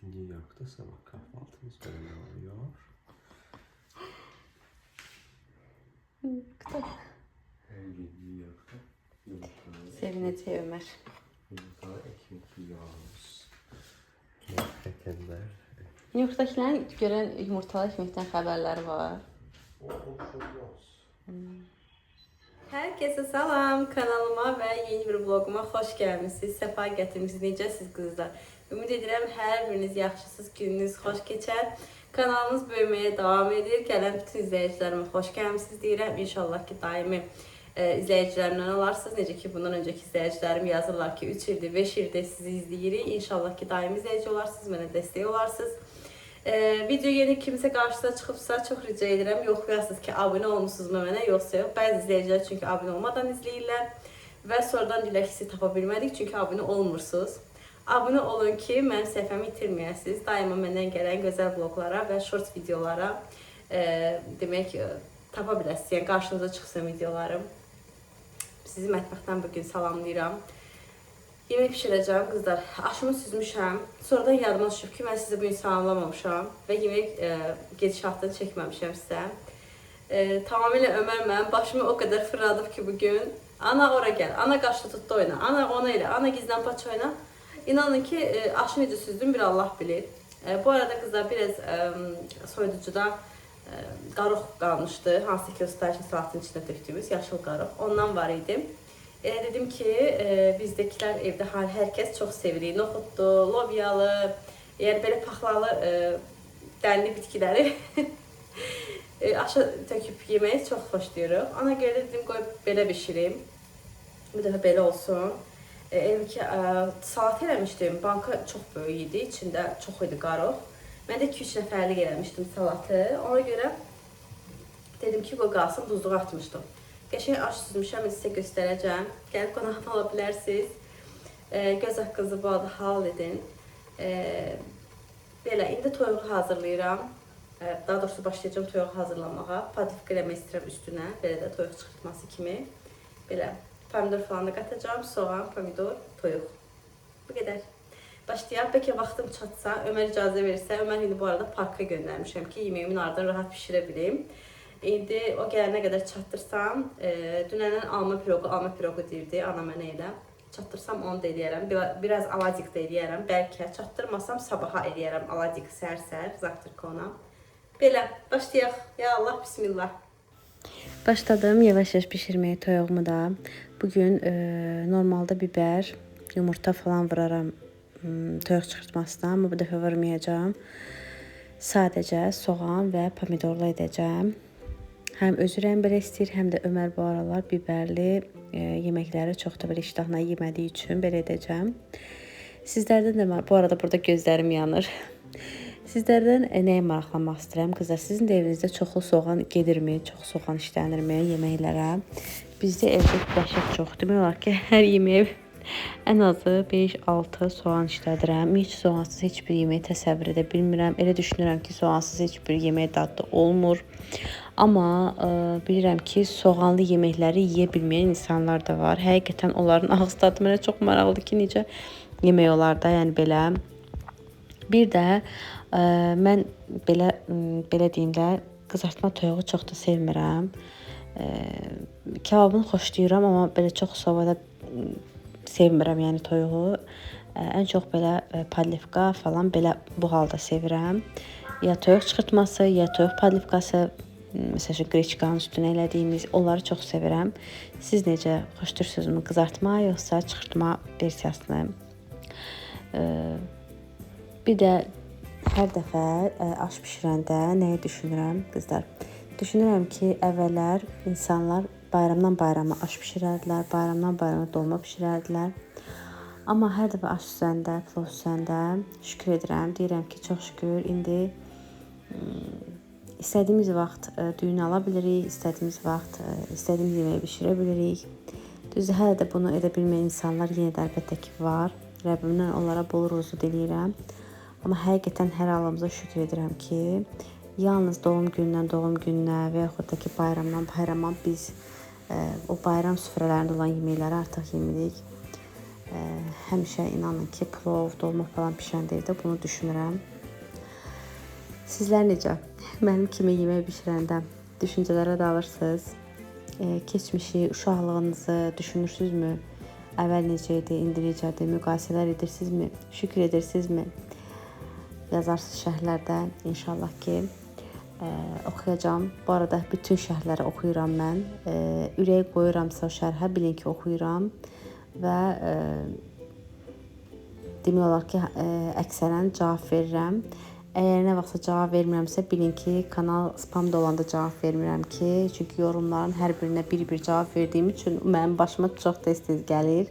New York'ta sabah kahvaltımız böyle oluyor. Her gün New York'ta Sevinəcək Ömər. yumurtalı ekmek yiyoruz. Gerçekten. New Yorkdakilərin görən yumurtalı ekməkdən xəbərləri var. Herkese salam, kanalıma və yeni bir vloguma xoş gəlmisiniz, səfa gətirmisiniz. Necəsiz qızlar? Ümid edirəm hər biriniz yaxşısınız, gününüz xoş keçər. Kanalımız böyüməyə davam edir. Gələn bütün izləyicilərimə xoş gəlmisiniz deyirəm. İnşallah ki, daimi izləyicilərimdən olarsınız. Necə ki, bundan öncəki izləyicilərim yazırlar ki, 3 ildir, 5 ildir sizi izləyirik. İnşallah ki, daimi izləyici olarsınız, mənə dəstək olarsınız. Video yeni kimsə qarşısına çıxıbsa çox rica edirəm, yoxlayasınız ki, abunə olmuşsunuz mu mənə, yoxsa yox. Bəzi izləyicilər çünki abunə olmadan izləyirlər və sonradan deyirlər ki, sizi tapa bilmədik çünki abunə olmursunuz. Abunə olun ki, mənim səhifəmi itirməyəsiniz. Daima məndən gələn gözəl vloglara və short videolara demək tapa biləsiniz. Yəni qarşınıza çıxsın videolarım. Sizi mətbəxdən bugün salamlayıram. Yemək pişirəcəm qızlar. Aşımı süzmüşəm. Sonradan yadıma düşüb ki, mən sizi bugün salamlamamışam və yemək gedişatını çəkməmişəm sizə. Tamamilə Ömər mənim başımı o qədər fırladıb ki bugün. Ana ora gəl, ana qaşlı tutdu oyna, ana ona elə, ana gizlən paç oyna. İnanın ki, aşı necə süzdüm bir Allah bilir. Bu arada qızlar biraz soyuducuda qarıq qalmışdı. Hansı ki, o stajın saatın içində tökdüyümüz yaşıl qarıq. Ondan var idi. Dedim ki, bizdəkilər evdə hər kəs çox sevirik. Noxudlu, lobyalı, yəni belə paxlalı dənli bitkiləri aşa töküb yeməyi çox xoşlayırıq. Ona görə dedim, qoy belə bişirim. Bir dəfə belə olsun. Elə ki, salat eləmişdim. Banka çox böyük idi, içində çox idi qarıq. Mən də 2-3 nəfərlik eləmişdim salatı. Ona görə dedim ki, qoy qalsın, buzluğa atmışdım. Qəşəng aş süzmüşəm, sizə göstərəcəm. Gəlib qonağım ala bilərsiniz. Göz haqqınızı bu adı hal edin. Belə, indi toyuğu hazırlayıram. Daha doğrusu başlayacağım toyuğu hazırlamağa. Padifka eləmək istəyirəm üstünə. Belə də toyuq çıxırtması kimi. Belə, pomidor falan da qatacağım. Soğan, pomidor, toyuq. Bu qədər. Başlayaq. Bəlkə vaxtım çatsa, Ömər icazə verirsə, Ömər indi bu arada parka göndərmişəm ki, yeməyimin ardından rahat pişirə bileyim. İndi o gələnə qədər çatdırsam, dünəndən alma piroqu deyirdi, ana mənə elə. Çatdırsam onu da eləyərəm, biraz aladik da eləyərəm. Bəlkə çatdırmasam sabaha eləyərəm aladik səhər-səhər, zaktirka ona. Belə, başlayaq. Ya Allah, bismillah. Başladım yavaş-yavaş pişirməyə toyuğumu da. Bugün normalda biber, yumurta falan vuraram toyuq çıxırtmasına, amma bu dəfə vurmayacağım. Sadəcə soğan və pomidorla edəcəm. Həm özü rəng belə istəyir, həm də Ömər bu aralar biberli yeməkləri çox da belə iştahla yemədiyi üçün belə edəcəm. Sizlərdən də bu arada burada gözlərim yanır. Sizlərdən nəyə maraqlanmaq istəyirəm? Qızlar, sizin də evinizdə çoxlu soğan gedirmi? Çox soğan işlənirmi yeməklərə? Bizdə evdə dəhşət çox. Demək olar ki, hər yeməyə ən azı 5-6 soğan işlədirəm. Heç soğansız heç bir yeməyi təsəvvür edə bilmirəm. Elə düşünürəm ki, soğansız heç bir yemək dadlı olmur. Amma bilirəm ki, soğanlı yeməkləri yeyə bilməyən insanlar da var. Həqiqətən onların ağız tadı mənə çox maraqlıdır ki, necə yemək olar da, yəni belə. Bir də mən belə deyim də, qızartma toyuğu çox da sevmirəm. Kebabını xoşlayıram, amma belə çox sobada sevmirəm, yəni toyuğu. Ən çox belə padlivka falan belə bu halda sevirəm. Ya toyuq çıxırtması, ya toyuq padlivkası, məsələn qreçkanın üstünə elədiyimiz, onları çox sevirəm. Siz necə xoşlayırsınızmı, qızartma yoxsa çıxırtma versiyasını? Bir də hər dəfə aş bişirəndə nəyi düşünürəm qızlar? Düşünürəm ki, əvvəllər insanlar bayramdan bayrama aş bişirərdilər, bayramdan bayrama dolma bişirərdilər. Amma hər dəfə aş süzəndə, plov süzəndə şükür edirəm, deyirəm ki, çox şükür, indi istədiyimiz vaxt düyün ala bilirik, istədiyimiz vaxt istədiyimiz yeməyi bişirə bilirik. Düzdür, hələ də bunu edə bilməyən insanlar yenə də əlbəttə ki var. Rəbbimdən onlara bol ruzu diləyirəm. Amma həqiqətən hər halımıza şükür edirəm ki, yalnız doğum gününə və yaxud da ki, bayramdan bayrama biz o bayram süfrələrində olan yeməkləri artıq yemirik. Həmişə inanın ki, plov, dolma falan bişəndə evdə bunu düşünürəm. Sizlər necə? Mənim kimi yemək bişirəndə düşüncələrə dalırsınız? Keçmişi, uşaqlığınızı düşünürsünüzmü? Əvvəl necə idi, indi necədir? Müqayisələr edirsinizmi? Şükür edirsinizmi? Yazarsınız şərhlərdə. İnşallah ki, oxuyacağam. Bu arada bütün şərhləri oxuyuram mən. Ürək qoyuramsa o şərhə, bilin ki, oxuyuram. Və demək olar ki, əksərən cavab verirəm. Əgər nə vaxtsa cavab vermirəmsə, bilin ki, kanal spamda olanda cavab vermirəm ki, çünki yorumların hər birinə bir-bir cavab verdiyim üçün mənim başıma çox tez-tez gəlir.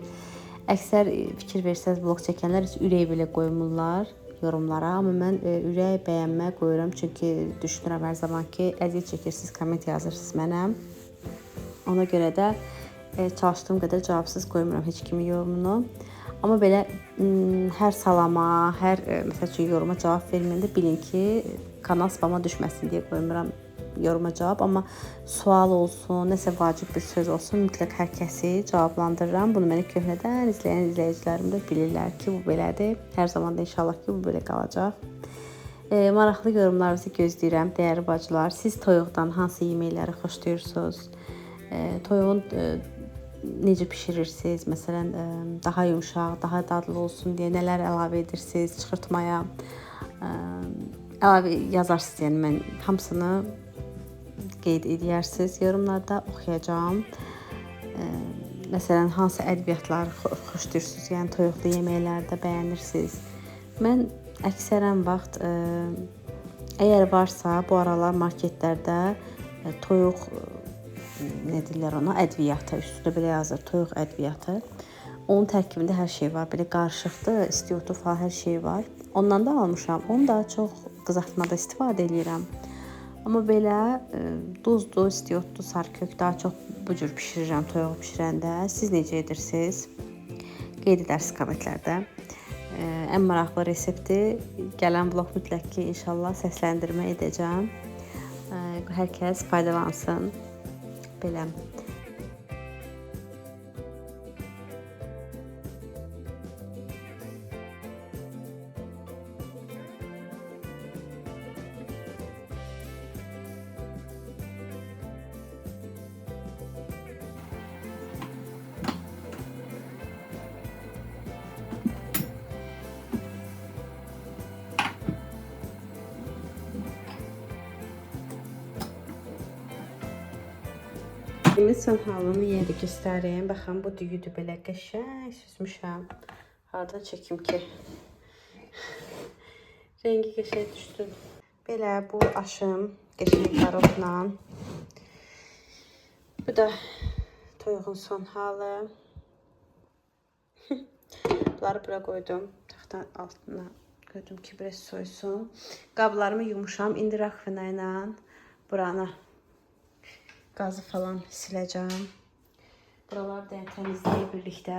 Əksər fikir versəz, vlog çəkənlər heç ürək belə qoymurlar yorumlara, amma mən ürək, bəyənmə qoyuram, çünki düşünürəm hər zaman ki, əziyyət çəkirsiniz, komment yazırsınız mənə. Ona görə də çalışdığım qədər cavabsız qoymuram heç kimin yorumunu. Amma belə hər salama, hər məsəl üçün yoruma cavab verməyəndə bilin ki, kanal spama düşməsin deyə qoymuram yoruma cavab. Amma sual olsun, nəsə vacib bir söz olsun, mütləq hər kəsi cavablandırıram. Bunu məni köhnədən izləyən izləyicilərim də bilirlər ki, bu belədir. Hər zaman da inşallah ki, bu belə qalacaq. Maraqlı yorumlarınızı gözləyirəm, dəyərli bacılar. Siz toyuqdan hansı yeməkləri xoşlayırsınız? Toyuğun necə bişirirsiniz? Məsələn, daha yumşaq, daha dadlı olsun deyə nələr əlavə edirsiniz çıxırtmaya? Əlavə yazarsınız, yəni mən hamısını qeyd edərsiniz. Yorumlarda oxuyacağam. Məsələn, hansı ədviyyatları xoşlayırsınız? Yəni toyuqlu yeməklərdə bəyənirsiniz? Mən əksərən vaxt əgər varsa bu aralar marketlərdə toyuq nə deyirlər ona, ədviyyatı, üstündə belə yazır, toyuq ədviyyatı. Onun tərkibində hər şey var, belə qarışıqdır, istiotu falan hər şey var. Ondan da almışam, onu da çox qızartmada istifadə edirəm. Amma belə duzlu, istiotlu, sarıkök daha çox bu cür bişirirəm toyuğu bişirəndə. Siz necə edirsiniz? Qeyd edərsiniz kommentlərdə. Ən maraqlı resepti gələn vlog mütləq ki, inşallah səsləndirmə edəcəm. Hər kəs faydalansın. Belə. Yemin son halını yenə də göstəreyim. Baxın, bu düyüdür belə qəşəng süzmüşəm. Hardan çəkim ki? Rengi qəşəng düşdü. Belə bu aşım qəşəng karotla. Bu da toyuğun son halı. Bunları bura qoydum. Taxtanın altına qoydum ki, biraz soysun. Qablarımı yumuşam. İndi raxvina ilə buranı qazı falan siləcəm. Buraları da təmizləyib birlikdə.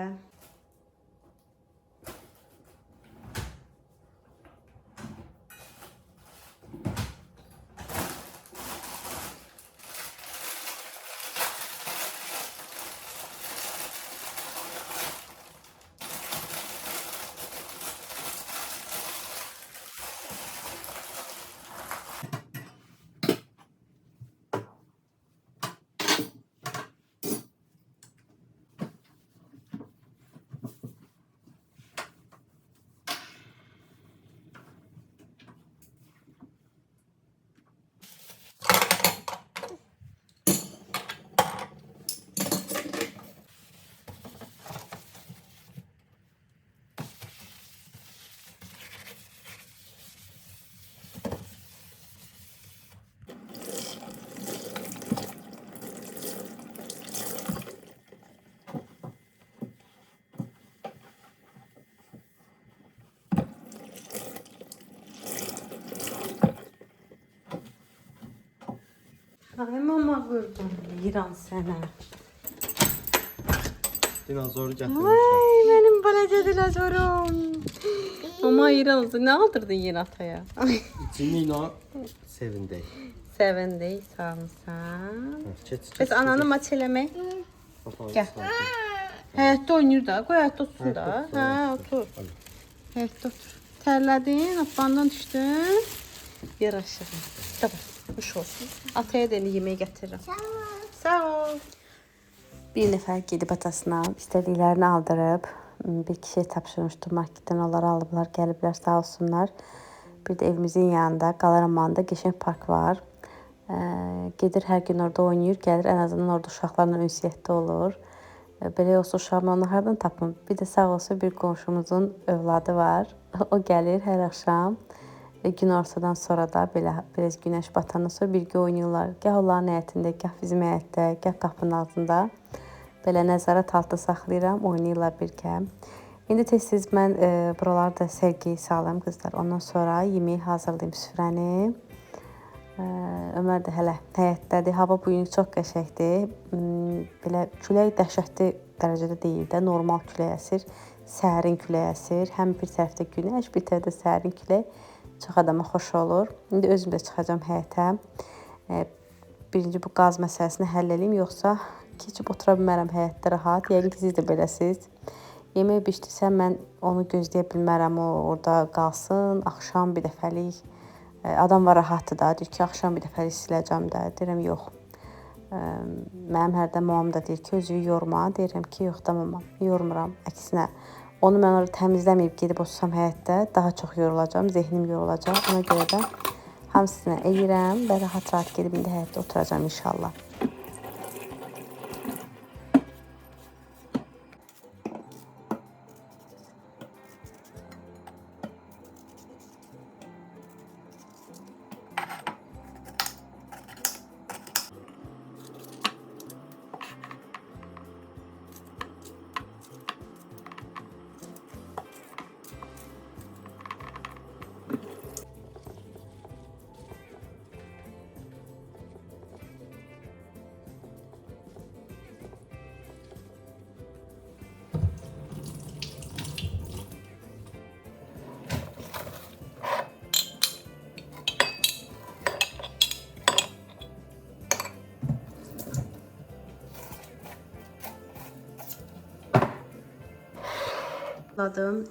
Ay mama qurban deyirəm sənə. Dinozor gətirmişəm. Ay mənim balaca dinozorum. Mama ayıram, nə aldırdın yenə ataya? İçini sevindik. Sevindik, sağ olsan. Keç. Biz ananı maç eləmək. Gəl. Həyətdə oynayır da. Qoy həyətdə otursun da. Həyətdə Hə, otursun. otur. Həyətdə otur. Tərlədin, hoppandan düşdün. Yer aşağı. Tamam, hoş olsun. Ataya da yemeği getirirəm. Sağ ol. Bir nəfər gedib atasına istədiklərini aldırıb, bir kişiyə tapşırmışdı marketdən, onları alıblar, gəliblər, sağ olsunlar. Bir də evimizin yanında, Qalaramanda qəşəng park var. Gedir hər gün orada oynayır, gəlir, ən azından orada uşaqlarla ünsiyyətdə olur. Belə olsa uşağımı onu hardan tapım? Bir də sağ olsa bir qonşumuzun övladı var. O gəlir hər axşam. Gün ortadan sonra da belə biraz günəş batandan sonra birgə oynayırlar. Gah onların həyətində, gah bizim həyətdə, gah qapının altında. Belə nəzarət altında saxlayıram, oynayırlar birgə. İndi tez-tez mən buraları da sərgiyə salam qızlar. Ondan sonra yemeği hazırlayım, süfrəni. Ömər də hələ həyətdədir. Hava bu gün çox qəşəngdir. Belə külək dəhşətli dərəcədə deyil də, normal külək əsir. Sərin külək əsir. Həm bir tərəfdə günəş, bir tərəfdə sərin külək. Çox adama xoş olur. İndi özüm də çıxacağam həyətə. Birinci bu qaz məsələsini həll edeyim, yoxsa keçib otura bilmərəm həyətdə rahat. Yəqin ki, siz də beləsiz. Yemək bişdirsə mən onu gözləyə bilmərəm, o orada qalsın. Axşam bir dəfəlik adam var rahatdır da, deyir ki, axşam bir dəfəlik siləcəm də. Deyirəm, yox. Mənim hərdən mamam da deyir ki, özünü yorma. Deyirəm ki, yox da mama, yormuram. Əksinə. Onu mən orada təmizləməyib gedib otursam həyətdə daha çox yorulacağam, zehnim yorulacaq. Ona görə də hamısını eləyirəm və rahat-rahat gedib indi həyətdə oturacağam inşallah.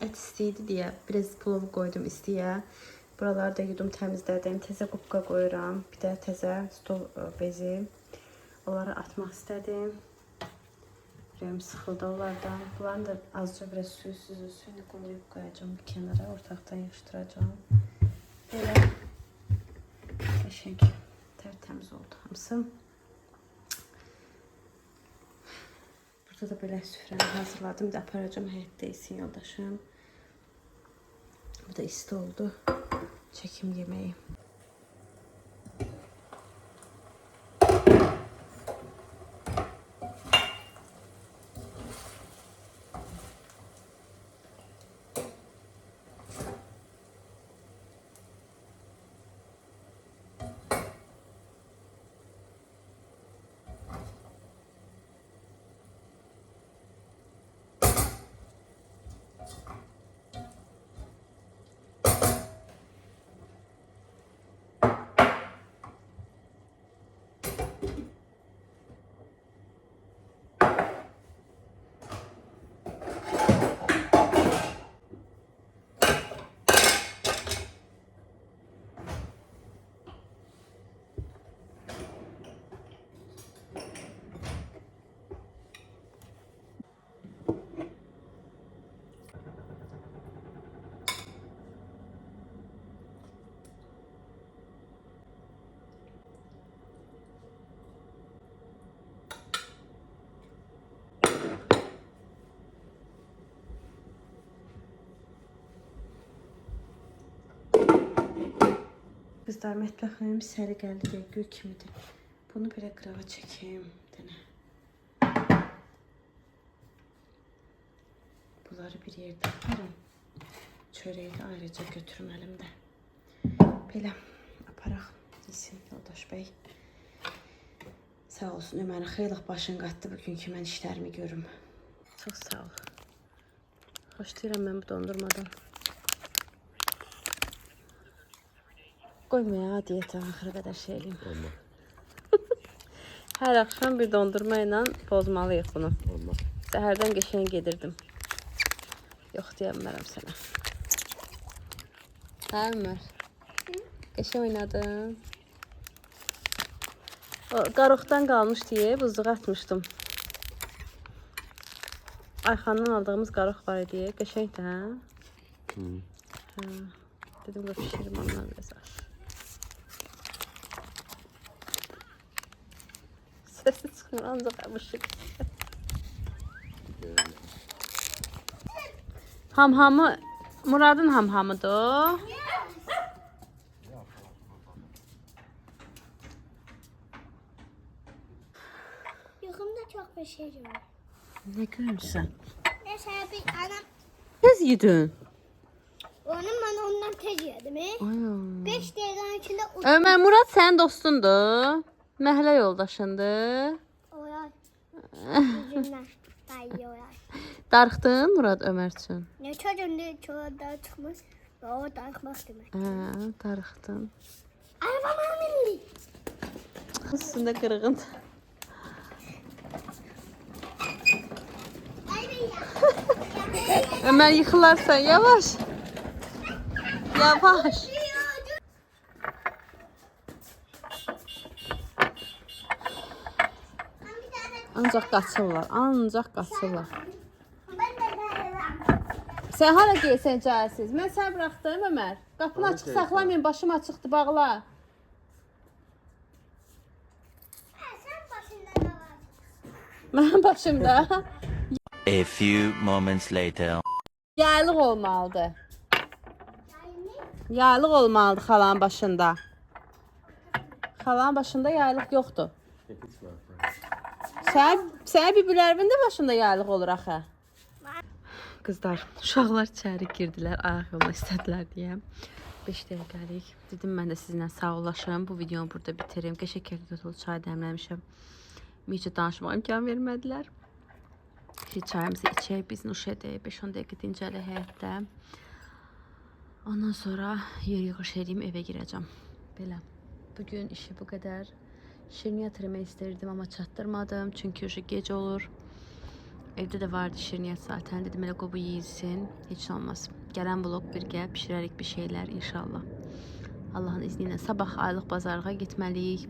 Et istəyidi deyə biraz plov qoydum istiyə. Buraları da yudum təmizlədim. Təzə qubqa qoyuram. Bir də təzə stol bezi. Onları atmaq istədim. Ürəyim sıxıldı onlardan. Bunların da azca biraz suyunu qoyub qoyacağım bir kənara. Ortaqdan yığışdıracağım. Belə qəşəng tərtəmiz oldu hamısı. Burada da belə süfrəni hazırladım. Bir də aparacağım həyətdə isin yoldaşım. Bu da isti oldu. Çəkim yeməyi. Qızlar, mətbəxim səliqəlidir, gül kimidir. Bunu belə qırava çəkeyim. Bunları bir yerdə aparım. Çörəyi də ayrıca götürüm əlimdə. Belə aparaq. Desin yoldaş bəy. Sağ olsun, Ömər'in xeyli başını qatdı bugün ki, mən işlərimi görüm. Çox sağ ol. Xoşlayıram mən bu dondurmadan. Qoyma ya, diyetə axıra qədər şey eləyim. Hər axşam bir dondurma ilə pozmalıyıq bunu. Səhərdən qəşəng gedirdim. Yox deyəmərəm sənə. Hə Ömər? Qəşəng oynadın. O qaroqdan qalmış deyə buzluğa atmışdım. Ayxandan aldığımız qaroq var idi. Qəşəngdir, hə? Hə. Dedim ki, pişirim ondan biraz az. Sesi çıxmır, ancaq əmişik. Hamhamı, Muradın hamhamıdır o. Yuxumda çox bir şey görürəm. Nə görürsən? Nəsə bir anam, Tez yedin. onun mən ondan tez yedim. 5 dəqiqənin içində Ömər, Murad sənin dostundur. Məhəllə yoldaşındır. oyay. Yüzündən dayı oyay. Darıxdın Murad Ömər üçün? Neçə gündür çöldə çıxmış və o darıxmaq demək. Hə, darıxdın. Arabama mindi. Üstündə qırğın. Ömər yıxılarsan, yavaş. Yavaş. Ancaq qaçırlar, ancaq qaçırlar. Ben de dayanam. Sən hara geysən cəhəsiz? Mən səni buraxdım Ömər. Qapını açıq saxlamayın, başım açıqdır, bağla. Sen başında da var. Mənim başımda. A few moments later. Yaylıq olmalıdır. Dayını Yaylıq olmalıdır xalanın başında. Xalanın başında yaylıq yoxdur. Sənə bibirlərimin də başında yaylıq olur axı. Qızlar, uşaqlar içəri girdilər, ayaq yoluna istədilər deyə. 5 dəqiqəlik. Dedim mən də sizinlə sağollaşım. Bu videonu burada bitirim. Qəşəng götürüldü, çay dəmləmişəm. Necə danışmağa imkan vermədilər. Şimdi çayımızı içək, biz nuş edək. 5-10 dəqiqə dincələk həyətdə. Ondan sonra yer yığış edeyim, evə girəcəm. Belə. Bugün işi bu qədər. Şirniyyat yemək istərdim, amma çatdırmadım. Çünki uşaq gec olur. Evdə də vardı şirniyyat zaten. Dedim elə qobu yiyilsin. Heç olmaz. Gələn vlog birgə pişirərik bir şeylər inşallah. Allahın izni ilə sabah aylıq bazarlığa getməliyik.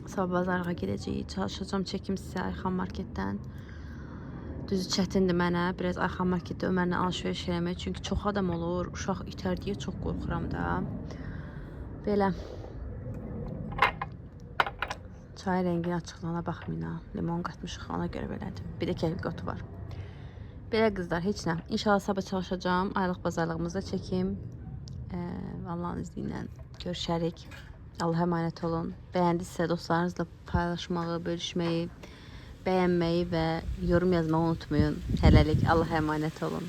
Sabah bazarlığa gedəcəyik. Çalışacağım çəkim sizə Ayxan marketdən. Düzü çətindir mənə. Biraz Ayxan marketdə Ömərlə alışveriş eləmək. Çünki çox adam olur. Uşaq itər deyə çox qorxuram da. Belə. Çay rəngin açıqlığına baxmayın ha. Limon qatmışıq, ona görə belədir. Bir də kəklik otu var. Belə qızlar, heç nə. İnşallah sabah çalışacağım. Aylıq bazarlığımızda çəkim. Allah'ın izni ilə görüşərik. Allah'a emanet olun. Bəyəndinizsə dostlarınızla paylaşmağı, bölüşməyi, bəyənməyi və yorum yazmağı unutmayın. Hələlik Allah'a emanet olun.